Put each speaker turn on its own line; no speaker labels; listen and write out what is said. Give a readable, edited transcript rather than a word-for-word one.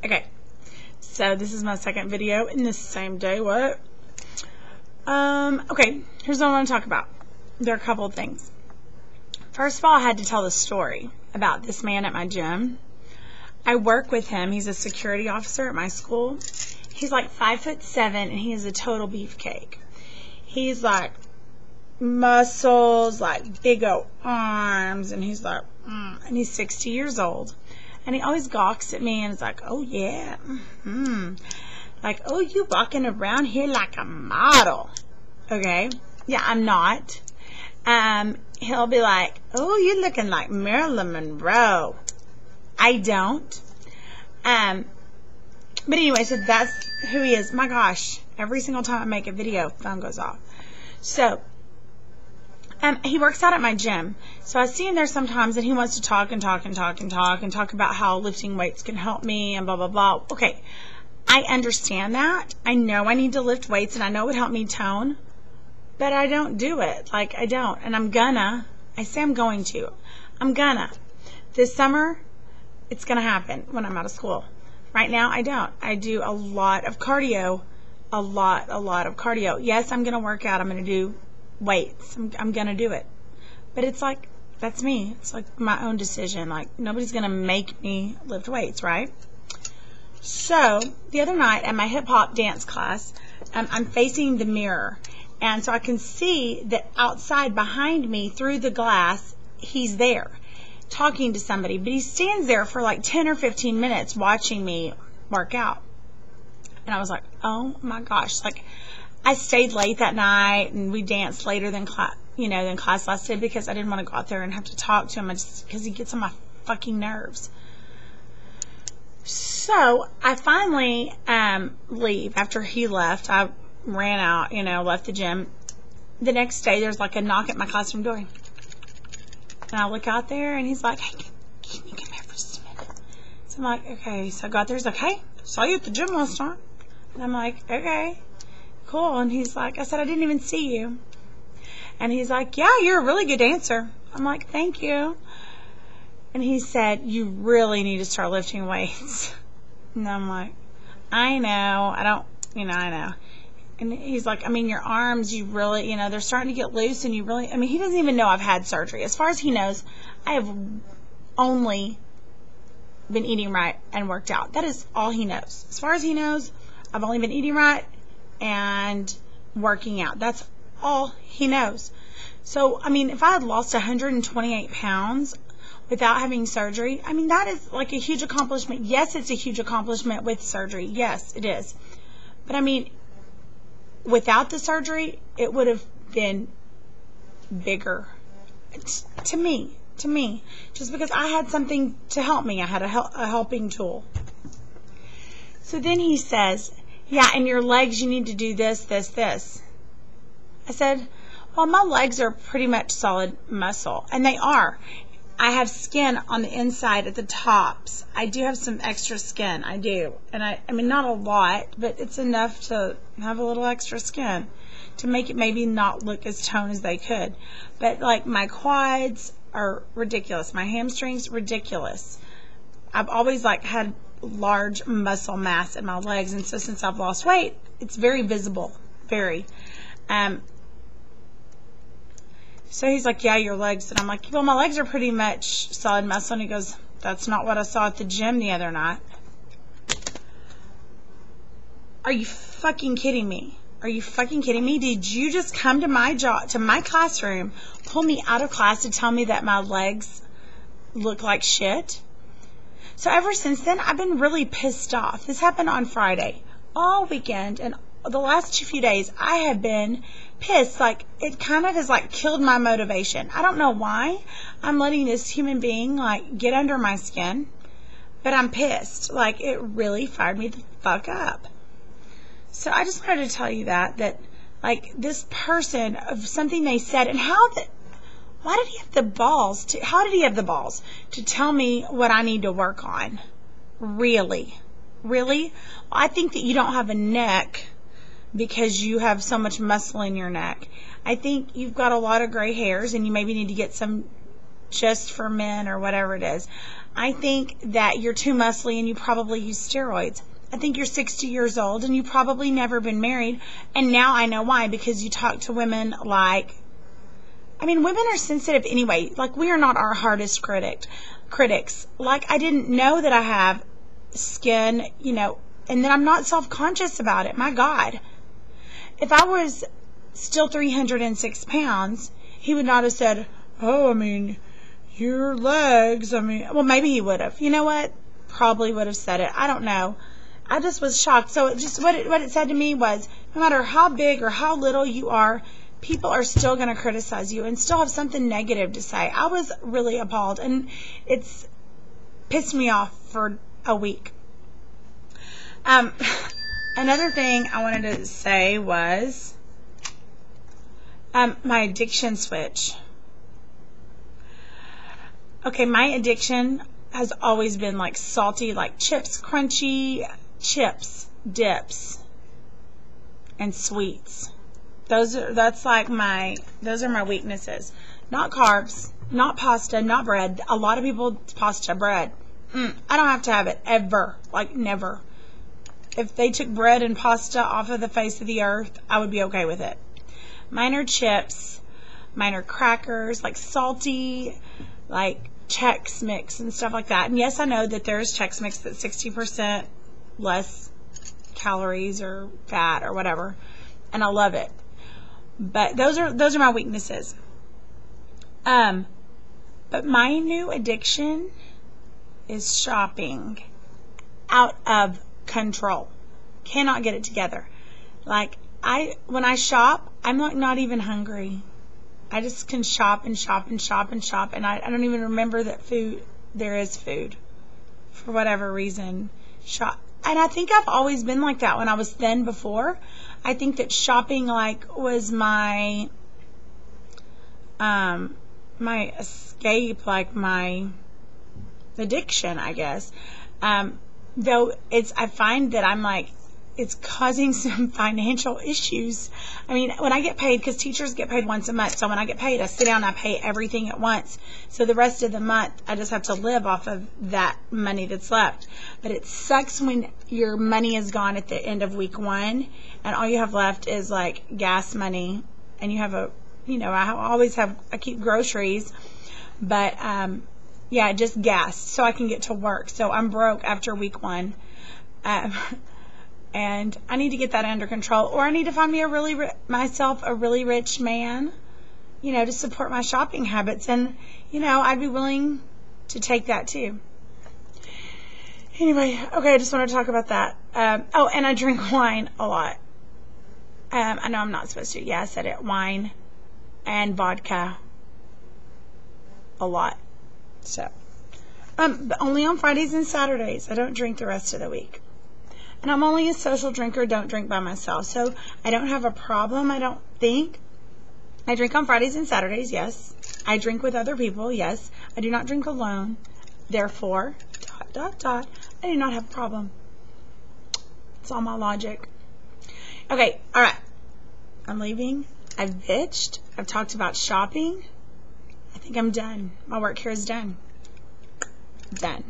Okay, so this is my second video in this same day. What? Okay, here's what I want to talk about. There are a couple of things. First of all, I had to tell the story about this man at my gym. I work with him. He's a security officer at my school. He's like 5'7", and he is a total beefcake. He's like muscles, like big old arms, and he's like, and he's 60 years old. And he always gawks at me and is like, oh yeah, like, oh, you walking around here like a model. Okay, yeah, I'm not. He'll be like, oh, you're looking like Marilyn Monroe. I don't. But anyway, so that's who he is. My gosh, every single time I make a video, phone goes off. So, he works out at my gym. So I see him there sometimes, and he wants to talk about how lifting weights can help me and blah, blah, blah. Okay, I understand that. I know I need to lift weights, and I know it would help me tone, but I don't do it. Like, I don't. And I'm gonna. I say I'm going to. I'm gonna. This summer, it's gonna happen when I'm out of school. Right now, I don't. I do a lot of cardio. A lot of cardio. Yes, I'm gonna work out. I'm gonna do weights. I'm gonna do it. But it's like, that's me. It's like my own decision. Like, nobody's gonna make me lift weights, right? So, the other night at my hip-hop dance class, I'm facing the mirror. And so I can see that outside behind me through the glass, he's there talking to somebody. But he stands there for like 10 or 15 minutes watching me work out. And I was like, oh my gosh. Like, I stayed late that night and we danced later than class lasted because I didn't want to go out there and have to talk to him because he gets on my fucking nerves. So I finally leave after he left. I ran out, left the gym. The next day, there's like a knock at my classroom door. And I look out there, and he's like, hey, can you come here for just a minute? So I'm like, okay. So I got there. He's like, hey, saw you at the gym last time. And I'm like, okay, cool. And he's like, I said, I didn't even see you. And he's like, yeah, you're a really good dancer. I'm like, thank you. And he said, you really need to start lifting weights. And I'm like, I know. I know. And he's like, I mean, your arms, you really, they're starting to get loose, and you really, he doesn't even know I've had surgery. As far as he knows, I have only been eating right and worked out. That is all he knows. As far as he knows, I've only been eating right and working out. That's all he knows. So, if I had lost 128 pounds without having surgery, that is like a huge accomplishment. Yes, it's a huge accomplishment with surgery. Yes, it is. But without the surgery, it would have been bigger to me, just because I had something to help me. I had a helping tool. So then he says, yeah, and your legs, you need to do this. I said, well, my legs are pretty much solid muscle, and they are. I have skin on the inside at the tops. I do have some extra skin. I do. And I not a lot, but it's enough to have a little extra skin to make it maybe not look as toned as they could. But like my quads are ridiculous. My hamstrings, ridiculous. I've always had large muscle mass in my legs. And so since I've lost weight, it's very visible. Very. So he's like, yeah, your legs. And I'm like, well, my legs are pretty much solid muscle. And he goes, that's not what I saw at the gym the other night. Are you fucking kidding me? Are you fucking kidding me? Did you just come to my classroom, pull me out of class to tell me that my legs look like shit? So ever since then, I've been really pissed off. This happened on Friday. All weekend and the last few days, I have been pissed. Like, it kind of has killed my motivation. I don't know why I'm letting this human being get under my skin, but I'm pissed. It really fired me the fuck up. So I just wanted to tell you that this person, of something they said, and why did he have the balls to tell me what I need to work on? Really? I think that you don't have a neck because you have so much muscle in your neck. I think you've got a lot of gray hairs, and you maybe need to get some just for men or whatever it is. I think that you're too muscly and you probably use steroids. I think you're 60 years old and you've probably never been married. And now I know why, because you talk to women like, I mean, women are sensitive anyway. Like, we are not our hardest critics. Like, I didn't know that I have skin, you know, and then I'm not self-conscious about it. My God. If I was still 306 pounds, he would not have said, oh, I mean, your legs, I mean, well, maybe he would have. You know what? Probably would have said it. I don't know. I just was shocked. So it just what it said to me was, no matter how big or how little you are, people are still going to criticize you and still have something negative to say. I was really appalled, and it's pissed me off for a week. Another thing I wanted to say was my addiction switch. Okay, my addiction has always been like salty, like chips, crunchy chips, dips, and sweets. Those are my weaknesses. Not carbs, not pasta, not bread. A lot of people, pasta, bread. I don't have to have it ever, like never. If they took bread and pasta off of the face of the earth, I would be okay with it. Mine are chips, mine are crackers, like salty, like Chex Mix and stuff like that. And yes, I know that there's Chex Mix that's 60% less calories or fat or whatever, and I love it. But those are my weaknesses. But my new addiction is shopping. Out of control. Cannot get it together. Like, when I shop, I'm like not even hungry. I just can shop and shop and shop and shop, and I don't even remember that there is food for whatever reason. Shop. And I think I've always been like that when I was thin before. I think that shopping like was my my escape, like my addiction, I guess. Though I find that I'm like, it's causing some financial issues. I mean, when I get paid, because teachers get paid once a month, so when I get paid, I sit down and I pay everything at once. So the rest of the month, I just have to live off of that money that's left. But it sucks when your money is gone at the end of week one, and all you have left is like gas money, and you have I keep groceries, but yeah, just gas, so I can get to work. So I'm broke after week one. And I need to get that under control, or I need to find me a really rich man, to support my shopping habits. And, I'd be willing to take that too. Anyway, okay, I just wanted to talk about that. Oh, and I drink wine a lot. I know I'm not supposed to. Yeah, I said it. Wine and vodka a lot. So, but only on Fridays and Saturdays. I don't drink the rest of the week. And I'm only a social drinker, don't drink by myself. So I don't have a problem, I don't think. I drink on Fridays and Saturdays, yes. I drink with other people, yes. I do not drink alone. Therefore, ... I do not have a problem. It's all my logic. Okay, alright. I'm leaving. I've bitched. I've talked about shopping. I think I'm done. My work here is done. Done.